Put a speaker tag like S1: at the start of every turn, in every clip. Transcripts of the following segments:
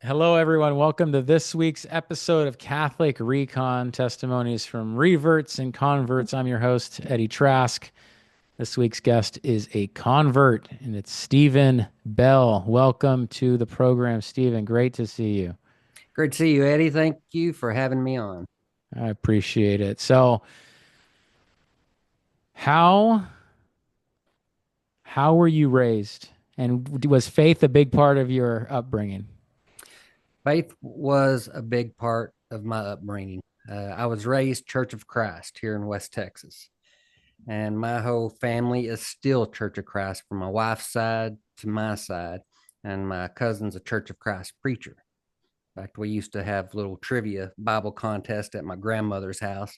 S1: Hello, everyone. Welcome to this week's episode of Catholic ReCon Testimonies from Reverts and Converts. I'm your host, Eddie Trask. This week's guest is a convert, and it's Stephen Bell. Welcome to the program, Stephen. Great to see you.
S2: Great to see you, Eddie. Thank you for having me on.
S1: I appreciate it. So, how how were you raised, and was faith a big part of your upbringing?
S2: Faith was a big part of my upbringing. I was raised Church of Christ here in West Texas, and my whole family is still Church of Christ from my wife's side to my side, and my cousin's a Church of Christ preacher. In fact, we used to have little trivia Bible contest at my grandmother's house,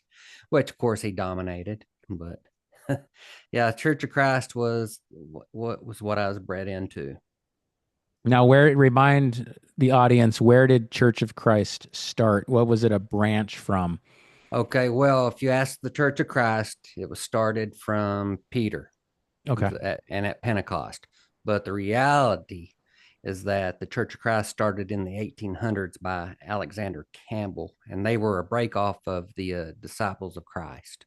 S2: which of course he dominated. But yeah, Church of Christ was what I was bred into.
S1: Now, remind the audience, where did Church of Christ start? What was it a branch from?
S2: Okay, well, if you ask the Church of Christ, it was started from Peter
S1: Okay.
S2: and at Pentecost. But the reality is that the Church of Christ started in the 1800s by Alexander Campbell, and they were a break off of the Disciples of Christ.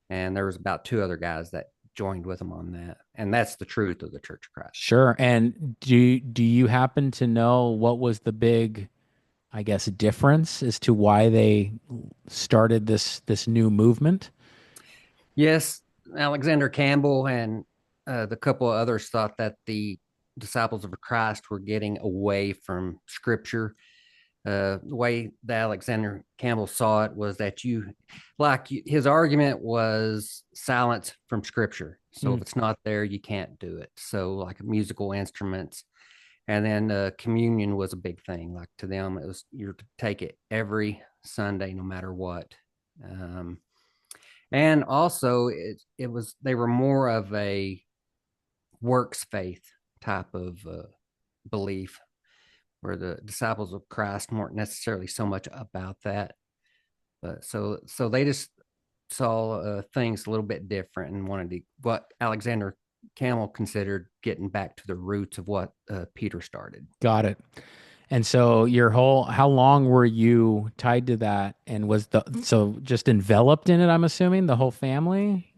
S2: And there was about two other guys that joined with them on that, and that's the truth of the Church of Christ.
S1: Sure. And do you happen to know what was the big, I guess, difference as to why they started this new movement?
S2: Yes, Alexander Campbell and the couple of others thought that the disciples of Christ were getting away from Scripture. The way that Alexander Campbell saw it was that his argument was silence from Scripture. So
S1: Mm,
S2: if it's not there, you can't do it. So like musical instruments, and then communion was a big thing. Like to them, it was you're to take it every Sunday, no matter what. Um, and also it was they were more of a works faith type of belief, where the disciples of Christ weren't necessarily so much about that, but so they just saw things a little bit different and wanted to what Alexander Campbell considered getting back to the roots of what Peter started.
S1: got it. And so how long were you tied to that? And so just enveloped in it, I'm assuming, the whole family?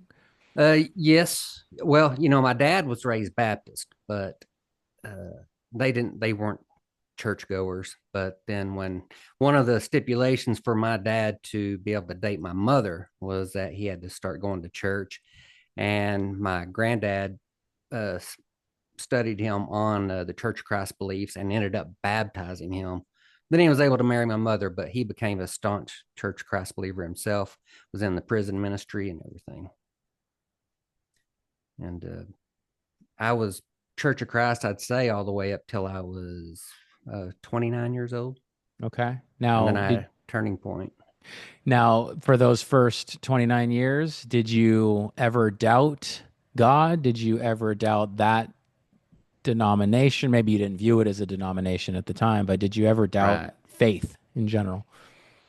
S2: Yes, well, my dad was raised Baptist, but they weren't churchgoers. But then when one of the stipulations for my dad to be able to date my mother was that he had to start going to church, and my granddad uh, studied him on the Church of Christ beliefs and ended up baptizing him. Then he was able to marry my mother, but he became a staunch Church of Christ believer himself, was in the prison ministry and everything. And I was Church of Christ, I'd say, all the way up till I was 29 years old.
S1: Okay.
S2: And then I had a turning point.
S1: Now, for those first 29 years, did you ever doubt God? Did you ever doubt that denomination? Maybe you didn't view it as a denomination at the time, but did you ever doubt
S2: Right.
S1: faith in general?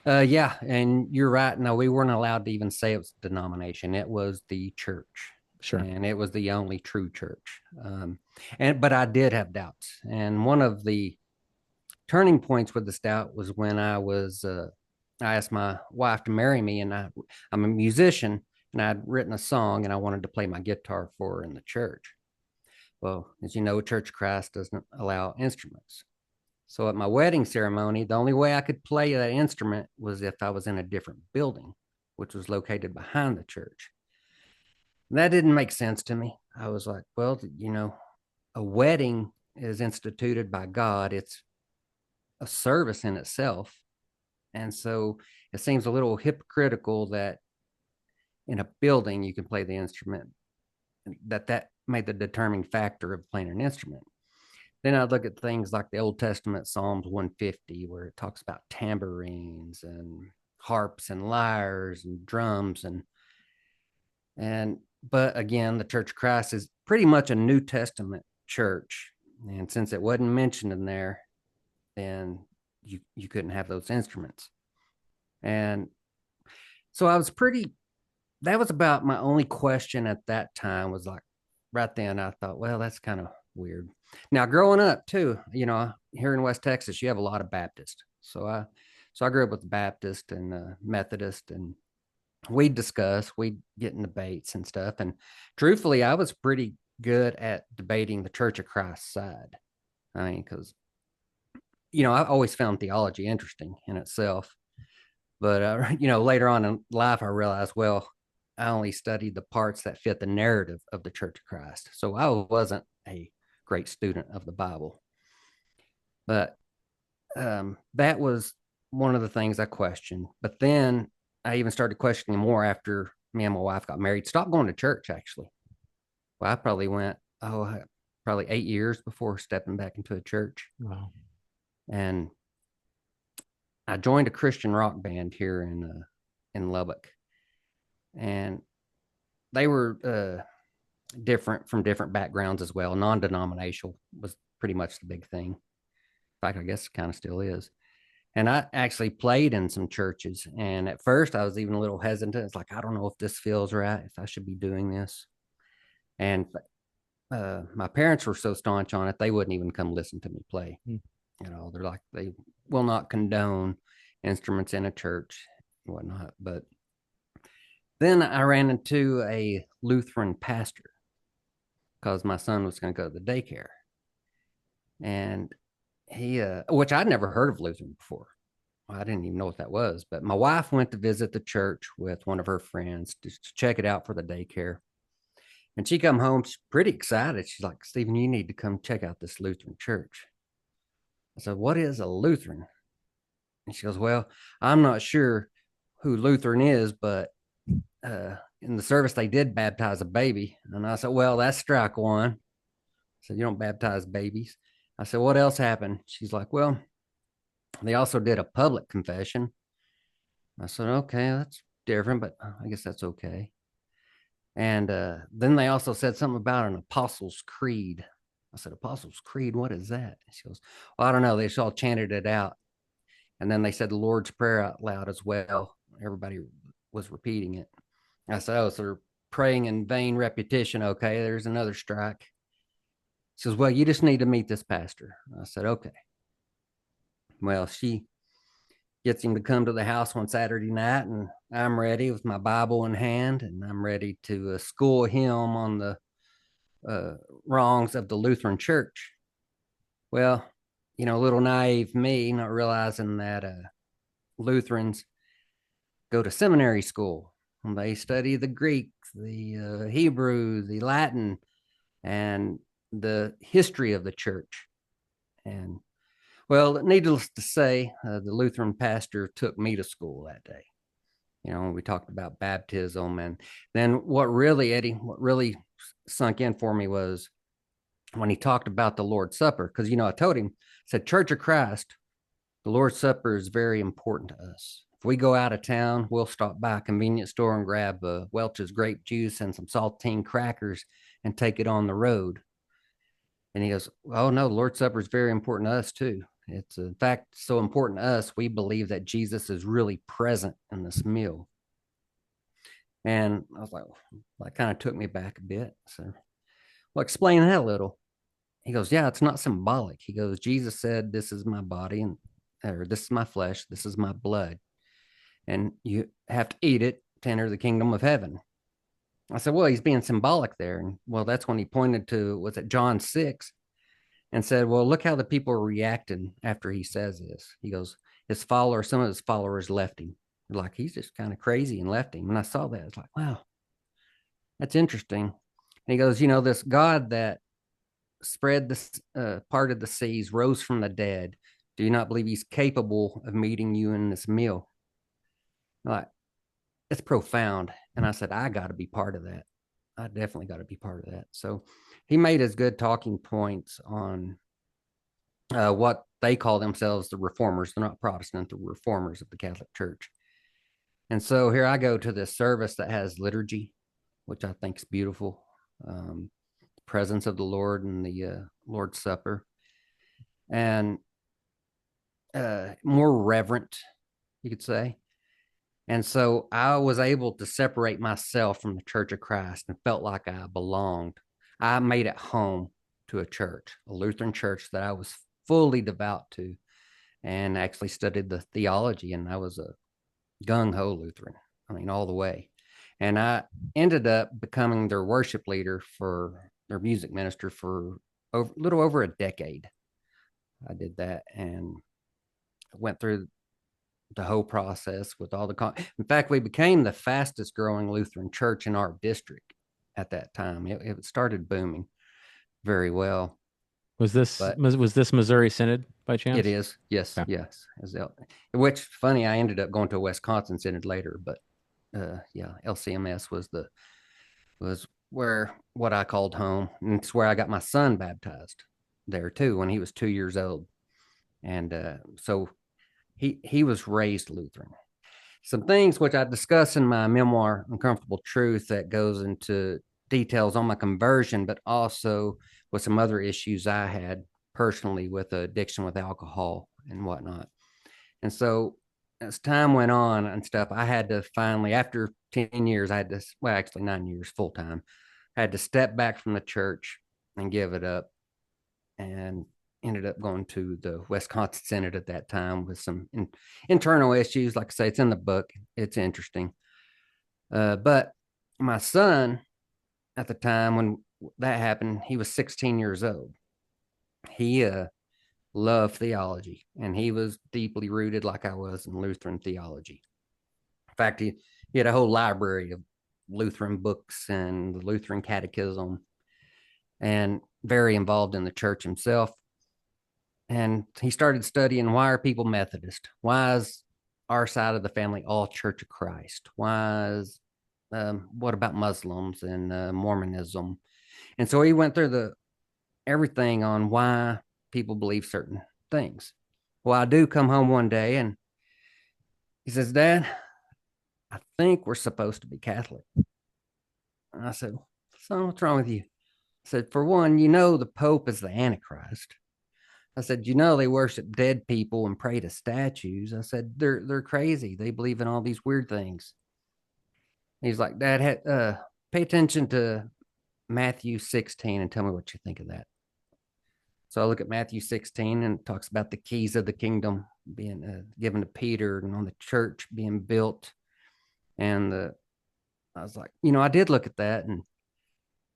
S2: Yeah. And you're right. No, we weren't allowed to even say it was a denomination. It was the church.
S1: Sure.
S2: And it was the only true church. But I did have doubts. And one of the turning points with this doubt was when I asked my wife to marry me, and I'm a musician, and I'd written a song, and I wanted to play my guitar for her in the church. Well, as you know, Church of Christ doesn't allow instruments. So at my wedding ceremony, the only way I could play that instrument was if I was in a different building, which was located behind the church. And that didn't make sense to me. I was like, well, a wedding is instituted by God. It's a service in itself. And so it seems a little hypocritical that in a building you can play the instrument, that made the determining factor of playing an instrument. Then I look at things like the Old Testament Psalms 150, where it talks about tambourines and harps and lyres and drums and but again, the Church of Christ is pretty much a New Testament church, and since it wasn't mentioned in there, then you couldn't have those instruments. And so I was pretty that was about my only question at that time, was like right then I thought, well, that's kind of weird. Now, growing up too, here in West Texas, you have a lot of Baptists. So I grew up with Baptist and Methodist, and we'd get in debates and stuff. And truthfully, I was pretty good at debating the Church of Christ side. I mean, because I always found theology interesting in itself. But later on in life, I realized, well, I only studied the parts that fit the narrative of the Church of Christ. So I wasn't a great student of the Bible. But that was one of the things I questioned. But then I even started questioning more after me and my wife got married. Stopped going to church, actually. Well, I probably went, probably 8 years before stepping back into a church.
S1: Wow.
S2: And I joined a Christian rock band here in Lubbock. And they were different from different backgrounds as well. Non-denominational was pretty much the big thing. In fact, I guess it kind of still is. And I actually played in some churches. And at first I was even a little hesitant. It's like, I don't know if this feels right, if I should be doing this. And my parents were so staunch on it, they wouldn't even come listen to me play. They're like, they will not condone instruments in a church and whatnot. But then I ran into a Lutheran pastor because my son was going to go to the daycare. And he, which I'd never heard of Lutheran before. I didn't even know what that was. But my wife went to visit the church with one of her friends to check it out for the daycare. And she come home, she's pretty excited. She's like, Stephen, you need to come check out this Lutheran church. I said, what is a Lutheran? And she goes, well, I'm not sure who Lutheran is, but in the service, they did baptize a baby. And I said, well, that's strike one. I said, you don't baptize babies. I said, what else happened? She's like, well, they also did a public confession. I said, okay, that's different, but I guess that's okay. And then they also said something about an Apostles' Creed. I said, Apostles' Creed, what is that? She goes, well, I don't know. They just all chanted it out. And then they said the Lord's Prayer out loud as well. Everybody was repeating it. I said, oh, so they're praying in vain repetition. Okay, there's another strike. She says, well, you just need to meet this pastor. I said, okay. Well, she gets him to come to the house one Saturday night, and I'm ready with my Bible in hand, and I'm ready to school him on the wrongs of the Lutheran Church. Well, little naive me, not realizing that Lutherans go to seminary school, and they study the Greek, the Hebrew, the Latin, and the history of the church. And well, needless to say, the Lutheran pastor took me to school that day. We talked about baptism. And then what really sunk in for me was when he talked about the Lord's Supper. Because, I told him, I said, Church of Christ, the Lord's Supper is very important to us. If we go out of town, we'll stop by a convenience store and grab Welch's grape juice and some saltine crackers and take it on the road. And he goes, oh, no, the Lord's Supper is very important to us, too. It's, in fact, so important to us, we believe that Jesus is really present in this meal. And I was like, well, that kind of took me back a bit. So, well, explain that a little. He goes, yeah, it's not symbolic. He goes, Jesus said, this is my body, or this is my flesh, this is my blood. And you have to eat it to enter the kingdom of heaven. I said, well, he's being symbolic there. And well, that's when he pointed to, was it John 6? And said, well, look how the people are reacting after he says this. He goes, some of his followers left him. They're like, he's just kind of crazy, and left him. And I saw that. I was like, wow, that's interesting. And he goes, this God that spread this parted the seas, rose from the dead. Do you not believe he's capable of meeting you in this meal? Like, it's profound. And I said, I got to be part of that. I definitely got to be part of that. So he made his good talking points on what they call themselves the reformers. They're not Protestant, they're reformers of the Catholic Church. And so here I go to this service that has liturgy, which I think is beautiful. The presence of the Lord and the Lord's Supper. And more reverent, you could say. And so I was able to separate myself from the Church of Christ and felt like I belonged. I made it home. to a church, a Lutheran church that I was fully devout to, and actually studied the theology. And I was a gung ho Lutheran. I mean, all the way. And I ended up becoming their worship leader for their music minister for a little over a decade. I did that and went through the whole process with all in fact, we became the fastest growing Lutheran church in our district at that time. It started booming very well.
S1: Was
S2: But
S1: this Missouri Synod by
S2: it
S1: chance?
S2: is, yes,
S1: Yeah.
S2: yes. Which funny, I ended up going to a Wisconsin Synod later, but yeah, LCMS was where what I called home, and it's where I got my son baptized there too when he was 2 years old, and so he was raised Lutheran. Some things which I discuss in my memoir, Uncomfortable Truth, that goes into details on my conversion, but also with some other issues I had personally with addiction with alcohol and whatnot. And so as time went on and stuff, I had to finally, after 10 years, I had to, well, actually 9 years full time, I had to step back from the church and give it up, and ended up going to the Wisconsin Synod at that time with some internal issues. Like I say, it's in the book. It's interesting. But my son at the time when that happened, he was 16 years old. He loved theology, and he was deeply rooted like I was in Lutheran theology. In fact, he had a whole library of Lutheran books and the Lutheran catechism, and very involved in the church himself. And he started studying, why are people Methodist? Why is our side of the family all Church of Christ? Why is what about Muslims and Mormonism? And so he went through everything on why people believe certain things. Well, I do come home one day and he says, "Dad, I think we're supposed to be Catholic." And I said, "Son, what's wrong with you?" I said, "For one, the Pope is the Antichrist." I said, they worship dead people and pray to statues. I said, they're crazy. They believe in all these weird things. He's like, "Dad, pay attention to Matthew 16 and tell me what you think of that." So I look at Matthew 16, and it talks about the keys of the kingdom being given to Peter, and on the church being built. And I was like, I did look at that, and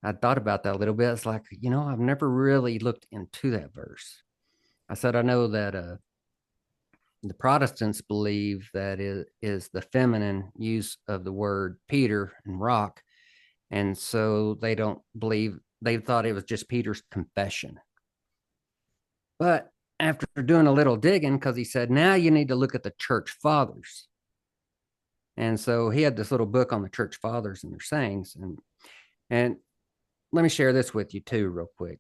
S2: I thought about that a little bit. It's like, I've never really looked into that verse. I said, I know that the Protestants believe that it is the feminine use of the word Peter and rock. And so they don't believe, they thought it was just Peter's confession. But after doing a little digging, because he said, now you need to look at the church fathers. And so he had this little book on the church fathers and their sayings. And let me share this with you too, real quick.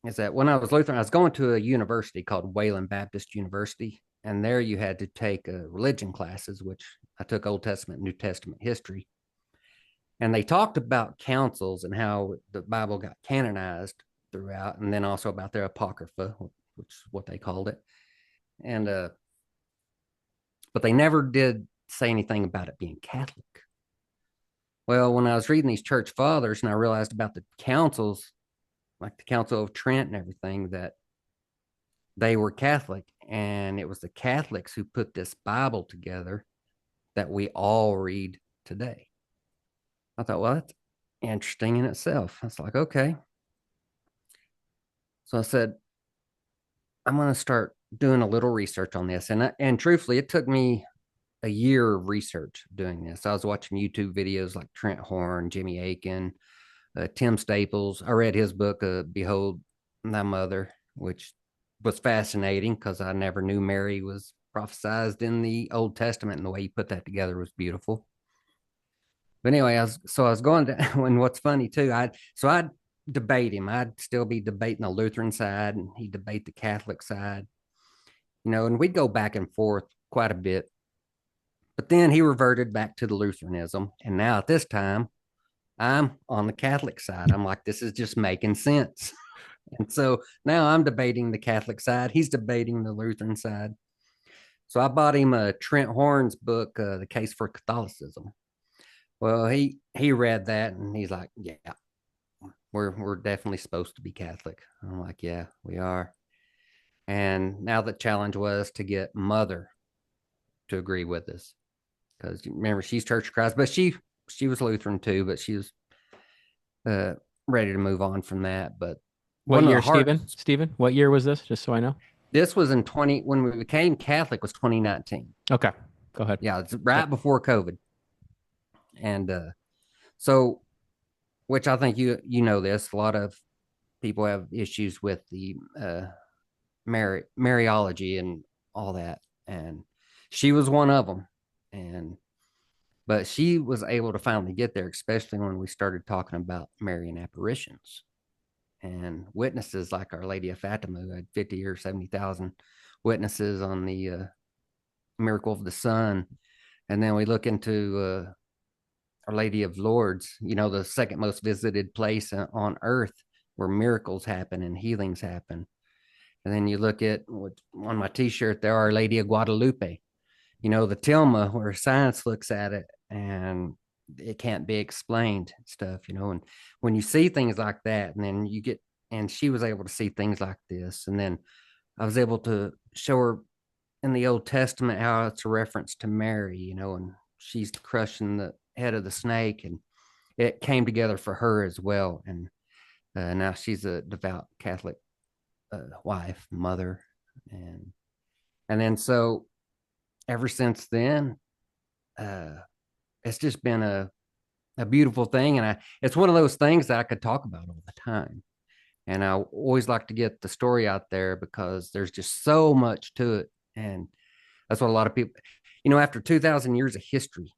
S2: Is that when I was Lutheran, I was going to a university called Wayland Baptist University. And there you had to take religion classes, which I took Old Testament, New Testament history. And they talked about councils and how the Bible got canonized throughout, and then also about their Apocrypha, which is what they called it. And but they never did say anything about it being Catholic. Well, when I was reading these church fathers and I realized about the councils, like the Council of Trent and everything, that they were Catholic, and it was the Catholics who put this Bible together that we all read today. I thought, well, that's interesting in itself. I was like, okay. So I said, I'm going to start doing a little research on this. And truthfully, it took me a year of research doing this. I was watching YouTube videos like Trent Horn, Jimmy Akin, Tim Staples. I read his book, Behold Thy Mother, which was fascinating because I never knew Mary was prophesied in the Old Testament, and the way he put that together was beautiful. But anyway, I was going to, and what's funny too, I'd debate him. I'd still be debating the Lutheran side, and he'd debate the Catholic side, and we'd go back and forth quite a bit. But then he reverted back to the Lutheranism. And now at this time, I'm on the Catholic side. I'm like, this is just making sense. And so now I'm debating the Catholic side. He's debating the Lutheran side. So I bought him a Trent Horn's book, The Case for Catholicism. Well, he read that and he's like, yeah, we're definitely supposed to be Catholic. I'm like, yeah, we are. And now the challenge was to get mother to agree with us, because remember, she's Church of Christ, but she was Lutheran too, but she was uh, ready to move on from that. But
S1: What
S2: one of the
S1: year,
S2: hard
S1: Stephen? What year was this? Just so I know.
S2: this was in 20 when we became Catholic was 2019.
S1: Okay, go ahead.
S2: Yeah, it's right
S1: Yep.
S2: before COVID. And so, which I think you know this, a lot of people have issues with the Mariology and all that, and she was one of them. And but she was able to finally get there, especially when we started talking about Marian apparitions and witnesses like Our Lady of Fatima, who had 50 or 70,000 witnesses on the miracle of the sun. And then we look into Our Lady of Lourdes, the second most visited place on earth where miracles happen and healings happen. And then you look at on my t-shirt there, Our Lady of Guadalupe, the tilma where science looks at it and it can't be explained stuff, and when you see things like that, and then and she was able to see things like this. And then I was able to show her in the Old Testament how it's a reference to Mary, and she's crushing the head of the snake, and it came together for her as well. And now she's a devout Catholic wife, mother, and then so ever since then, it's just been a beautiful thing, and it's one of those things that I could talk about all the time. And I always like to get the story out there because there's just so much to it, and that's what a lot of people, after 2,000 years of history,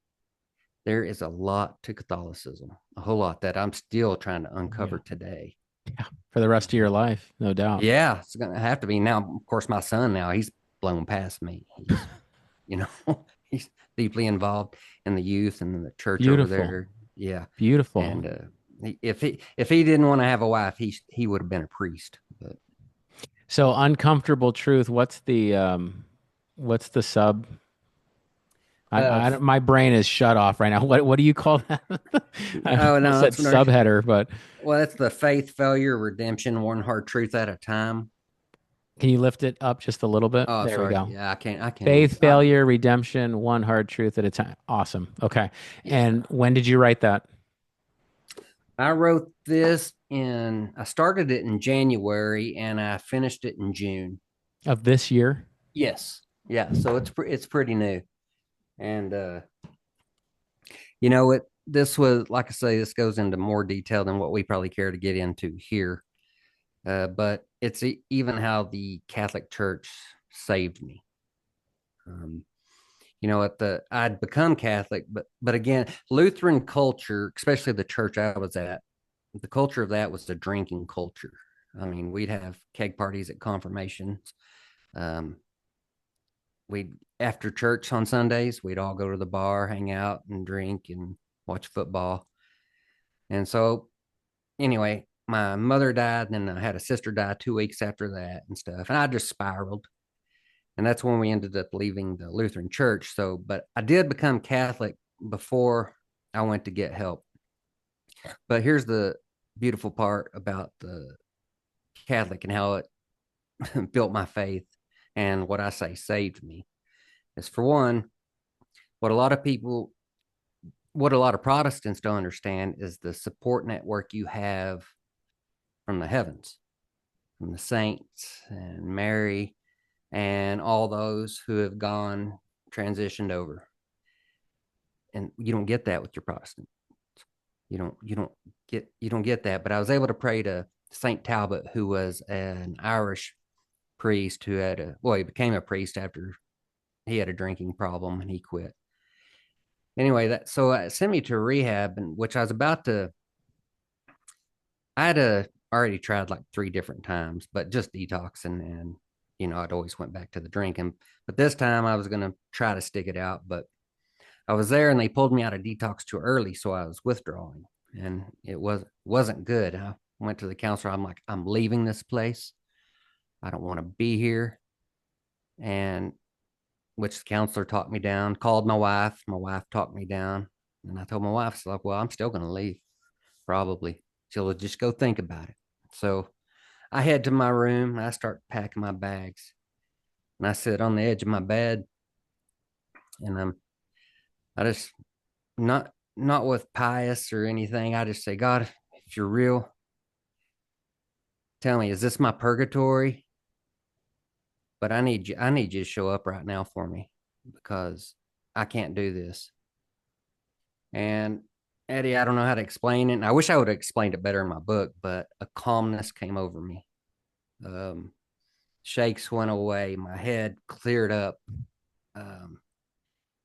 S2: there is a lot to Catholicism, a whole lot that I'm still trying to uncover today.
S1: Yeah, for the rest of your life, no doubt.
S2: Yeah, it's going to have to be. Now, of course, my son now, he's blown past me. You know, he's deeply involved in the youth and in the church over
S1: Beautiful.
S2: there. Yeah.
S1: Beautiful.
S2: And if he didn't want to have a wife, he would have been a priest. But
S1: So uncomfortable truth. What's the sub? My brain is shut off right now. What do you call that? I
S2: oh
S1: almost
S2: no,
S1: said
S2: that's
S1: subheader, but
S2: well, that's the faith, failure, redemption, one hard truth at a time.
S1: can you lift it up just a little bit?
S2: Oh,
S1: There we
S2: sorry.
S1: go.
S2: Yeah, I can't even.
S1: Faith, failure, redemption, one hard truth at a time. Awesome. Okay.
S2: Yeah.
S1: And when did you write that?
S2: I wrote this I started it in January and I finished it in June.
S1: Of this year?
S2: Yes. Yeah. So it's pretty new. And, this was, like I say, this goes into more detail than what we probably care to get into here. But it's even how the Catholic Church saved me. I'd become Catholic, but again, Lutheran culture, especially the church I was at, the culture of that was the drinking culture. I mean, we'd have keg parties at confirmations. We'd After church on Sundays, we'd all go to the bar, hang out, and drink and watch football. And so, anyway, my mother died, and then I had a sister die 2 weeks after that and stuff, and I just spiraled. And that's when we ended up leaving the Lutheran church. So, but I did become Catholic before I went to get help. But here's the beautiful part about the Catholic and how it built my faith, and what I say saved me is, for one, what a lot of people, what a lot of Protestants don't understand is the support network you have from the heavens, from the saints and Mary and all those who have transitioned over. And you don't get that with your Protestant. You don't get that. But I was able to pray to Saint Talbot, who was an Irish priest who he became a priest after he had a drinking problem and he quit. Anyway, so it sent me to rehab, and which I was about to. I had already tried like 3 different times, but just detox, and I'd always went back to the drinking. But this time I was gonna try to stick it out. But I was there, and they pulled me out of detox too early, so I was withdrawing, and it wasn't good. I went to the counselor. I'm like, I'm leaving this place. I don't want to be here. And which the counselor talked me down, called my wife. My wife talked me down. And I told my wife, like, well, I'm still going to leave, probably. So let's just go think about it. So I head to my room. I start packing my bags, and I sit on the edge of my bed, and I just not with pious or anything. I just say, God, if you're real, tell me, is this my purgatory? But I need you to show up right now for me because I can't do this. And Eddie, I don't know how to explain it. And I wish I would have explained it better in my book, but a calmness came over me. Um, Shakes went away. My head cleared up. Um,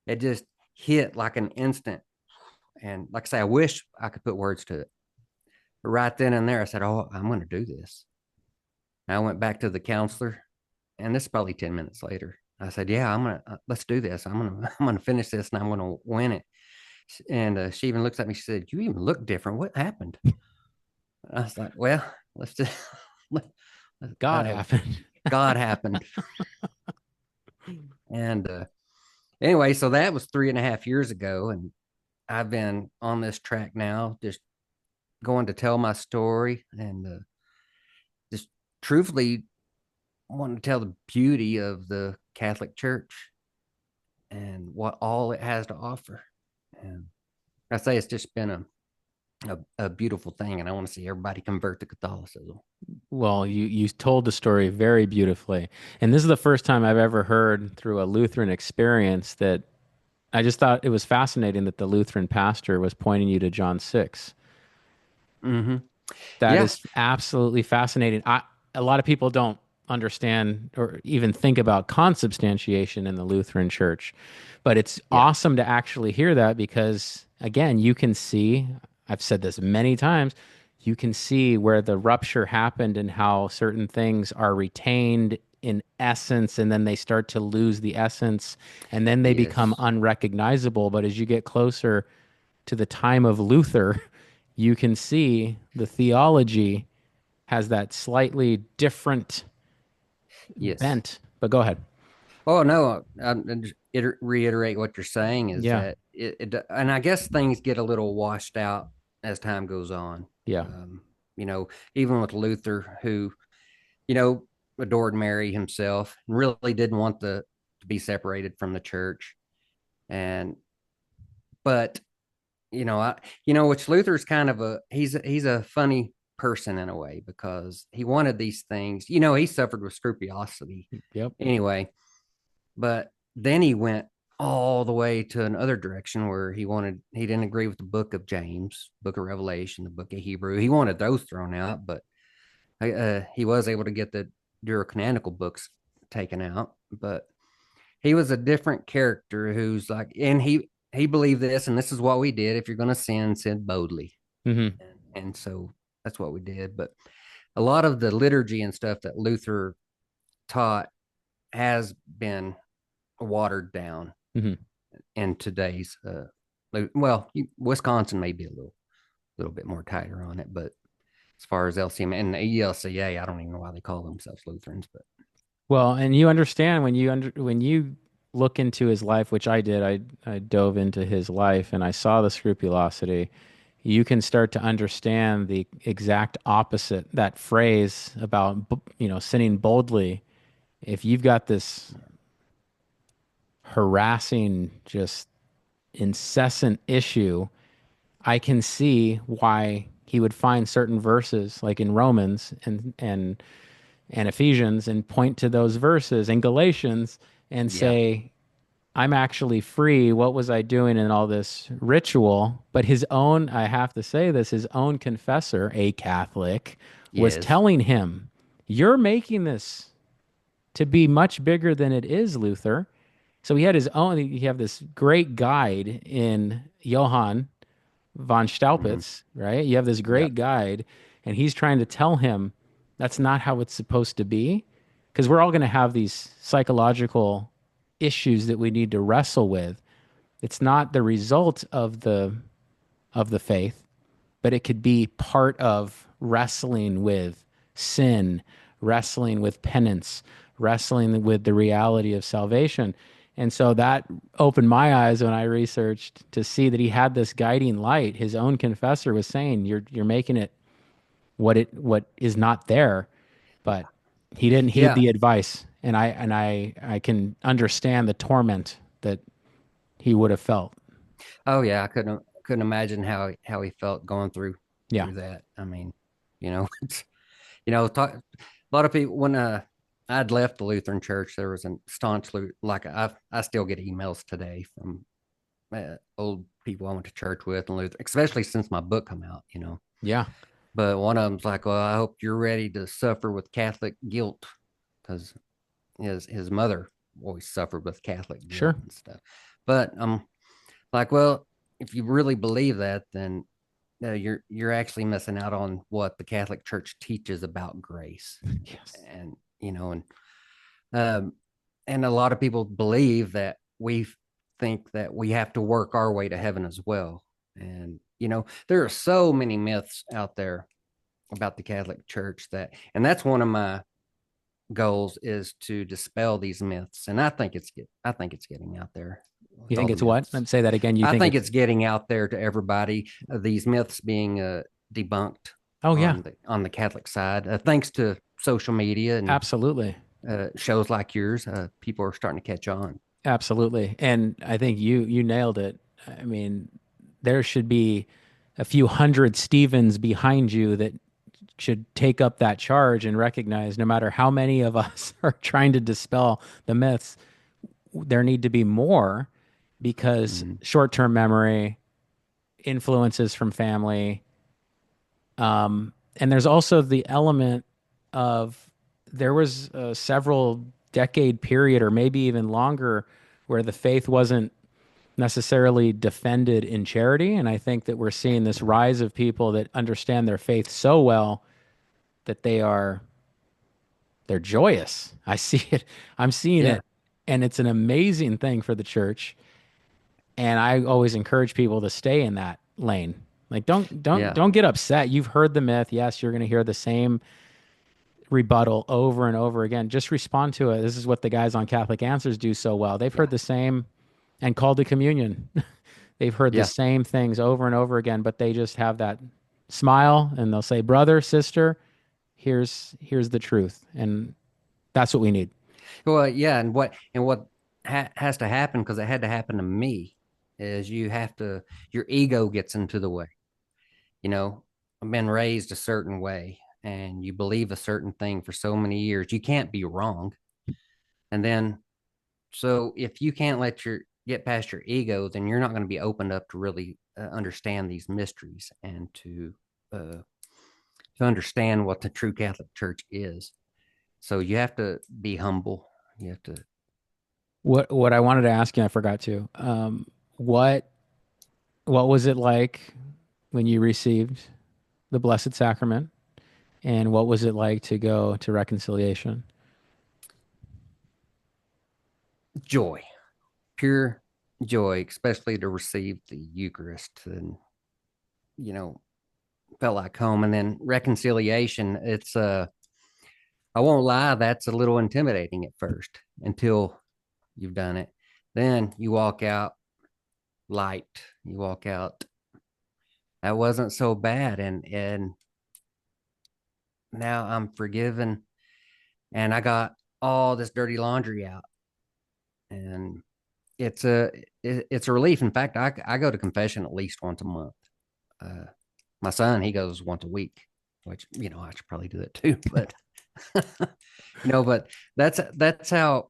S2: it just hit like an instant. And like I say, I wish I could put words to it. But right then and there, I said, "Oh, I'm going to do this." And I went back to the counselor, and this is probably 10 minutes later. I said, "Yeah, I'm gonna let's do this. I'm gonna finish this, and I'm gonna win it." And she even looks at me. She said, "You even look different. What happened?" I was like, "Well, let's just
S1: God
S2: uh,
S1: happened.
S2: God happened." And anyway, so that was 3.5 years ago, and I've been on this track now, just going to tell my story and just truthfully wanting to tell the beauty of the Catholic Church and what all it has to offer. And I say it's just been a beautiful thing, and I want to see everybody convert to Catholicism.
S1: Well, you told the story very beautifully. And this is the first time I've ever heard through a Lutheran experience that I just thought it was fascinating that the Lutheran pastor was pointing you to John 6.
S2: Mm-hmm.
S1: That
S2: Yeah.
S1: is absolutely fascinating. A lot of people don't understand or even think about consubstantiation in the Lutheran Church, but it's
S2: Yeah.
S1: awesome to actually hear that because, again, you can see, I've said this many times, you can see where the rupture happened and how certain things are retained in essence and then they start to lose the essence and then they become
S2: Yes.
S1: unrecognizable. But as you get closer to the time of Luther, you can see the theology has that slightly different
S2: Yes.
S1: bent. But go ahead.
S2: Oh no, I'm just reiterate what you're saying is
S1: Yeah.
S2: that and I guess things get a little washed out as time goes on.
S1: Yeah.
S2: Um, you know, even with Luther, who you know adored Mary himself, and really didn't want the to be separated from the church, and but which Luther's kind of he's a funny person in a way because he wanted these things. You know, he suffered with scrupulosity
S1: Yep.
S2: anyway. But then he went all the way to another direction where he didn't agree with the book of James, book of Revelation, the book of Hebrew. He wanted those thrown out, but he was able to get the Canonical books taken out. But he was a different character who's like, and he believed this, and this is what we did. If you're going to sin, sin boldly.
S1: Hmm.
S2: And so that's what we did. But a lot of the liturgy and stuff that Luther taught has been watered down
S1: Hmm.
S2: in today's well, Wisconsin may be a little bit more tighter on it, but as far as LCM and the ELCA, I don't even know why they call themselves Lutherans, but
S1: Well, and you understand when you look into his life, which I did, I dove into his life and I saw the scrupulosity. You can start to understand the exact opposite, that phrase about, sinning boldly. If you've got this harassing, just incessant issue, I can see why he would find certain verses like in Romans and Ephesians and point to those verses in Galatians and
S2: yeah,
S1: say, I'm actually free. What was I doing in all this ritual? But his own, I have to say this, his own confessor, a Catholic, was
S2: yes,
S1: telling him, you're making this to be much bigger than it is, Luther. So he had his own, you have this great guide in Johann von
S2: mm-hmm.
S1: Staupitz, right? You have this
S2: Yeah,
S1: great guide, and he's trying to tell him that's not how it's supposed to be. Because we're all going to have these psychological issues that we need to wrestle with. It's not the result of the faith, but it could be part of wrestling with sin, wrestling with penance, wrestling with the reality of salvation. And so that opened my eyes when I researched to see that he had this guiding light. His own confessor was saying, you're making it what is not there, but he didn't heed
S2: Yeah.
S1: the advice. And I can understand the torment that he would have felt.
S2: Oh yeah. I couldn't imagine how he felt going
S1: Yeah.
S2: through that. I mean, it's a lot of people when I'd left the Lutheran church, there was a staunch like I still get emails today from old people I went to church with and Luther, especially since my book come out.
S1: Yeah.
S2: But one of them's like, "Well, I hope you're ready to suffer with Catholic guilt," because his mother always suffered with Catholic guilt
S1: Sure.
S2: and stuff. But I'm like, well, if you really believe that, then you're actually missing out on what the Catholic Church teaches about grace,
S1: Yes.
S2: and um, and a lot of people believe that we think that we have to work our way to heaven as well. And there are so many myths out there about the Catholic Church and that's one of my goals is to dispel these myths. And I think it's getting out there
S1: You
S2: with all
S1: think
S2: the
S1: it's what?
S2: myths.
S1: Let's say that again. You
S2: I
S1: think
S2: think
S1: it's,
S2: it's getting out there to everybody. These myths being debunked
S1: oh yeah,
S2: on the Catholic side, thanks to social media and
S1: absolutely.
S2: shows like yours. People are starting to catch on.
S1: Absolutely. And I think you nailed it. I mean, there should be a few hundred Stevens behind you that should take up that charge and recognize no matter how many of us are trying to dispel the myths, there need to be more because
S2: Mhm.
S1: short-term memory, influences from family, and there's also the element of there was a several decade period or maybe even longer where the faith wasn't necessarily defended in charity. And I think that we're seeing this rise of people that understand their faith so well that they're joyous. I see it. I'm seeing
S2: Yeah,
S1: it. And it's an amazing thing for the church. And I always encourage people to stay in that lane. Like
S2: yeah,
S1: don't get upset. You've heard the myth. Yes, you're going to hear the same rebuttal over and over again. Just respond to it. This is what the guys on Catholic Answers do so well. They've
S2: yeah,
S1: heard the same and called to communion. They've heard the
S2: yeah,
S1: same things over and over again, but they just have that smile and they'll say, "Brother, sister, here's the truth." And that's what we need.
S2: well, yeah. And what has to happen, because it had to happen to me, is your ego gets into the way. you know I've been raised a certain way, and you believe a certain thing for so many years, you can't be wrong. And then, so if you can't get past your ego, then you're not going to be opened up to really understand these mysteries, and to understand what the true Catholic Church is. So you have to be humble. You have to.
S1: What I wanted to ask you, I forgot to. What what was it like when you received the Blessed Sacrament, and what was it like to go to reconciliation?
S2: Joy, pure joy, especially to receive the Eucharist, and you know felt like home. And then reconciliation, it's I won't lie, that's a little intimidating at first until you've done it. Then you walk out light. You walk out, that wasn't so bad, and now I'm forgiven, and I got all this dirty laundry out, and it's a it's a relief. In fact, I go to confession at least once a month. Uh, my son, he goes once a week, which I should probably do that too, but but that's how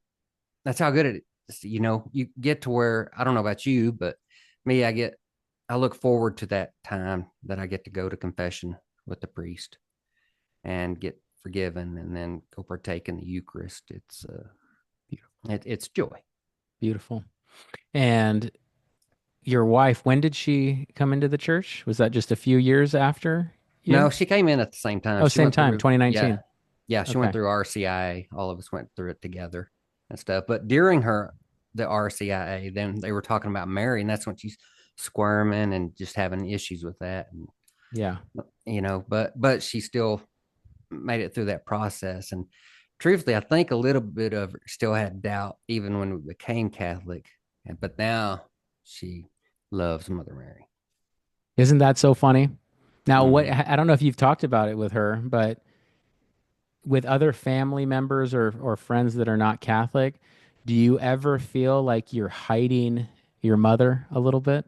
S2: good it is. You get to where, I don't know about you, but me, I look forward to that time that I get to go to confession with the priest and get forgiven, and then go partake in the Eucharist. It's joy.
S1: Beautiful. And your wife, when did she come into the church? Was that just a few years after
S2: No,
S1: you?
S2: she came in at the same time.
S1: Oh,
S2: She
S1: same
S2: went
S1: time,
S2: through, yeah,
S1: 2019.
S2: yeah, she went
S1: Okay.
S2: through RCIA. All of us went through it together and stuff. But during the RCIA, then they were talking about Mary, and that's when she's squirming and just having issues with that. And
S1: Yeah.
S2: but she still made it through that process. And truthfully, I think a little bit of her still had doubt even when we became Catholic. But now she loves Mother Mary.
S1: Isn't that so funny? Now, what
S2: Hmm.
S1: I don't know if you've talked about it with her, but with other family members or friends that are not Catholic, do you ever feel like you're hiding your mother a little bit,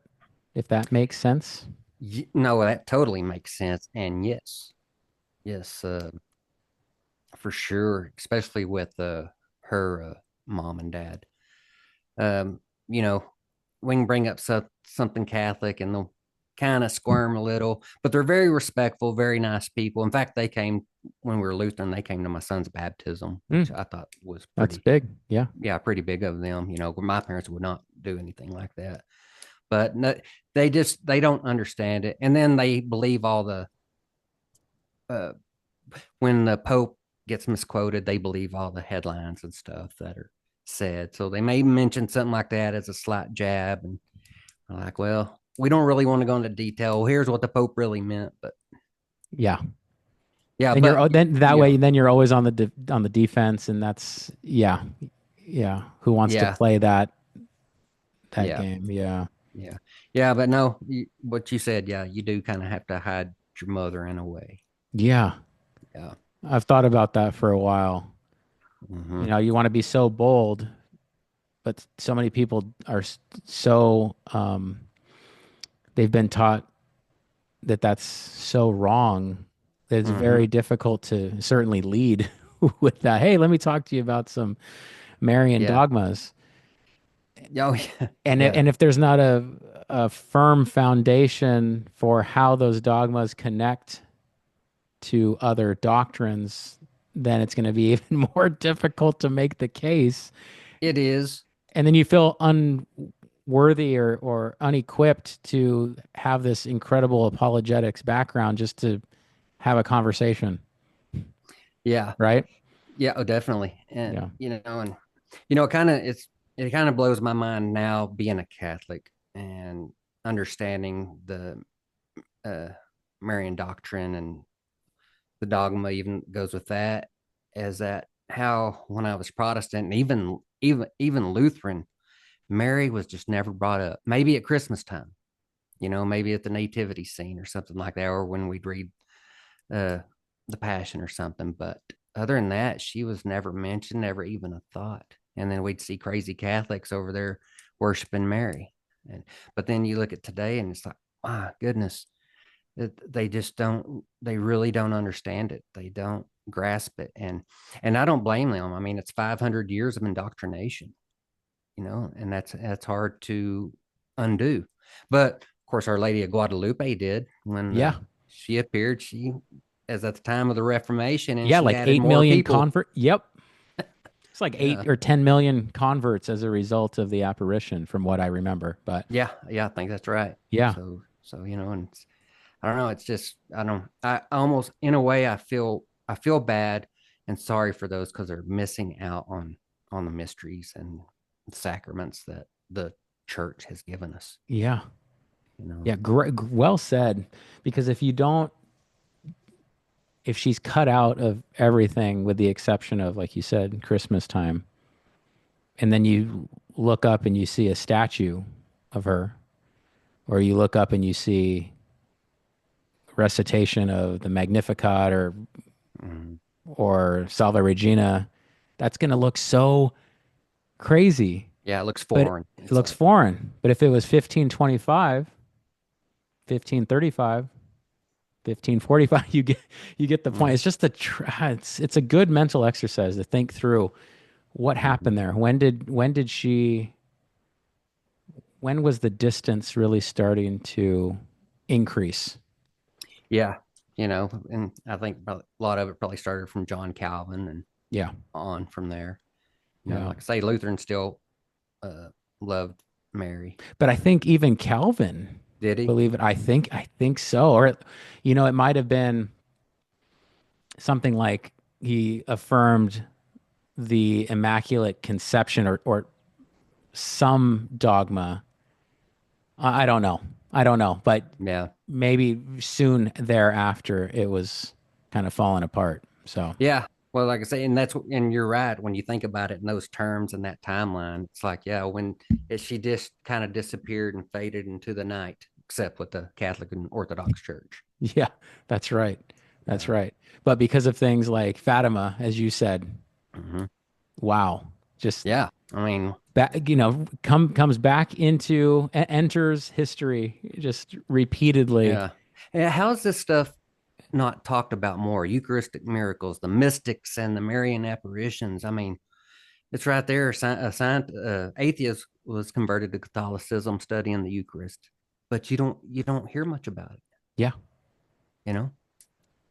S1: if that makes sense?
S2: No, that totally makes sense. And yes, yes, for sure, especially with her mom and dad. Um, you know, we can bring up something Catholic and they'll kind of squirm a little, but they're very respectful, very nice people. In fact, they came when we were Lutheran, they came to my son's baptism, which
S1: Mm,
S2: I thought was
S1: that's
S2: pretty,
S1: big. Yeah.
S2: yeah, pretty big of them. My parents would not do anything like that. But no, they don't understand it. And then they believe all the uh, when the Pope gets misquoted, they believe all the headlines and stuff that are said. So they may mention something like that as a slight jab, and I'm like, well, we don't really want to go into detail. Here's what the Pope really meant, but
S1: Yeah.
S2: yeah,
S1: Then
S2: but
S1: then that
S2: yeah,
S1: way then you're always on on the defense, and that's yeah. Yeah. Who wants to
S2: yeah,
S1: play that
S2: yeah,
S1: game? Yeah.
S2: yeah, yeah. But no, what you said, yeah, you do kind of have to hide your mother in a way.
S1: Yeah.
S2: Yeah.
S1: I've thought about that for a while.
S2: Hmm.
S1: You want to be so bold, but so many people are so they've been taught that that's so wrong that it's
S2: Hmm.
S1: very difficult to certainly lead with that. Hey, let me talk to you about some Marian
S2: Yeah.
S1: dogmas.
S2: Oh, yeah. Yeah.
S1: And if there's not a firm foundation for how those dogmas connect to other doctrines, then it's going to be even more difficult to make the case.
S2: It is.
S1: And then you feel unworthy or unequipped to have this incredible apologetics background just to have a conversation,
S2: Yeah.
S1: right?
S2: Yeah. Oh, definitely. And
S1: Yeah.
S2: it kind of blows my mind now being a Catholic and understanding the uh, Marian doctrine and the dogma even goes with that. Is that how when I was Protestant and even Lutheran, Mary was just never brought up. Maybe at Christmas time, maybe at the nativity scene or something like that, or when we'd read uh, the Passion or something. But other than that, she was never mentioned, never even a thought. And then we'd see crazy Catholics over there worshiping Mary. And but then you look at today, and it's like, my goodness, they just don't. They really don't understand it. They don't grasp it, and I don't blame them. I mean, it's 500 years of indoctrination, and that's hard to undo. But of course, Our Lady of Guadalupe did when
S1: Yeah.
S2: she appeared. She, as at the time of the Reformation, and
S1: Yeah.
S2: she
S1: Like
S2: added
S1: 8
S2: more
S1: million
S2: people.
S1: convert. Yep. It's like
S2: Yeah,
S1: 8 or 10 million converts as a result of the apparition, from what I remember. But
S2: yeah, yeah. I think that's right.
S1: yeah.
S2: So and I don't know. It's just I don't. I almost in a way I feel bad and sorry for those because they're missing out on the mysteries and sacraments that the church has given us.
S1: Yeah.
S2: You know.
S1: Yeah. Well said. Because if she's cut out of everything with the exception of, like you said, Christmas time, and then you look up and you see a statue of her, or you look up and you see recitation of the Magnificat
S2: Mhm.
S1: or Salve Regina, that's going to look so crazy,
S2: Yeah, it looks
S1: but
S2: foreign.
S1: it
S2: It's
S1: looks
S2: like,
S1: foreign. But if it was 1525, 1535, 1545, you get the point.
S2: mm,
S1: It's just it's a good mental exercise to think through what
S2: mhm.
S1: happened there. When was the distance really starting to increase?
S2: Yeah, and I think a lot of it probably started from John Calvin and
S1: Yeah.
S2: on from there.
S1: Yeah.
S2: Like I say, Lutheran still uh, loved Mary.
S1: But I think even Calvin,
S2: Did he?
S1: believe it, I think so. Or it might have been something like he affirmed the Immaculate Conception or some dogma. I don't know. I don't know, but
S2: Yeah,
S1: maybe soon thereafter it was kind of falling apart. So,
S2: yeah. Well, like I say, and you're right when you think about it in those terms and that timeline. It's like, yeah, she just kind of disappeared and faded into the night, except with the Catholic and Orthodox Church.
S1: Yeah, that's right. That's
S2: Yeah.
S1: right. But because of things like Fatima, as you said,
S2: Hmm.
S1: wow, just
S2: Yeah. I mean,
S1: back, comes back into, enters history just repeatedly.
S2: yeah. Yeah, how's this stuff not talked about more? Eucharistic miracles, the mystics, and the Marian apparitions. I mean, it's right there. Atheist was converted to Catholicism studying the Eucharist, but you don't hear much about it.
S1: Yeah.
S2: You know,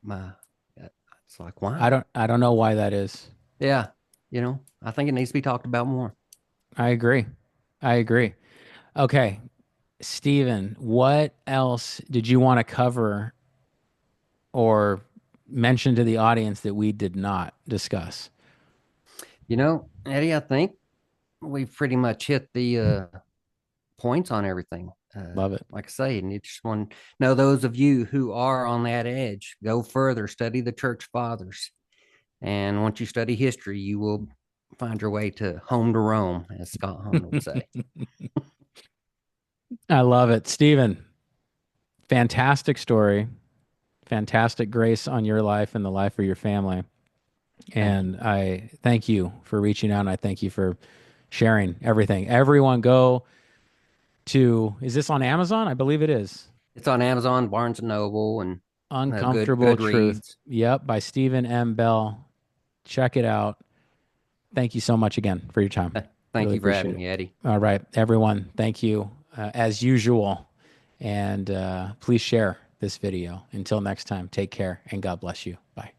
S2: my it's like why?
S1: I don't know why that is.
S2: Yeah, I think it needs to be talked about more.
S1: I agree. I agree. Okay, Stephen, what else did you want to cover or mention to the audience that we did not discuss?
S2: Eddie, I think we've pretty much hit the points on everything.
S1: Love it.
S2: Like I say, and you just want to know those of you who are on that edge, go further, study the church fathers. And once you study history, you will find your way to home to Rome, as Scott Hahn would say.
S1: I love it. Stephen, fantastic story. Fantastic grace on your life and the life of your family.
S2: Thank you.
S1: And I thank you for reaching out. And I thank you for sharing everything. Everyone go to, is this on Amazon? I believe it is.
S2: It's on Amazon, Barnes and Noble, and
S1: Uncomfortable
S2: good
S1: Truth.
S2: reads.
S1: Yep, by Stephen M. Bell. Check it out. Thank you so much again for your time.
S2: Thank
S1: Really
S2: you for
S1: appreciate
S2: having
S1: it.
S2: me, Eddie.
S1: All right, everyone, thank you as usual. And please share this video. Until next time, take care and God bless you. Bye.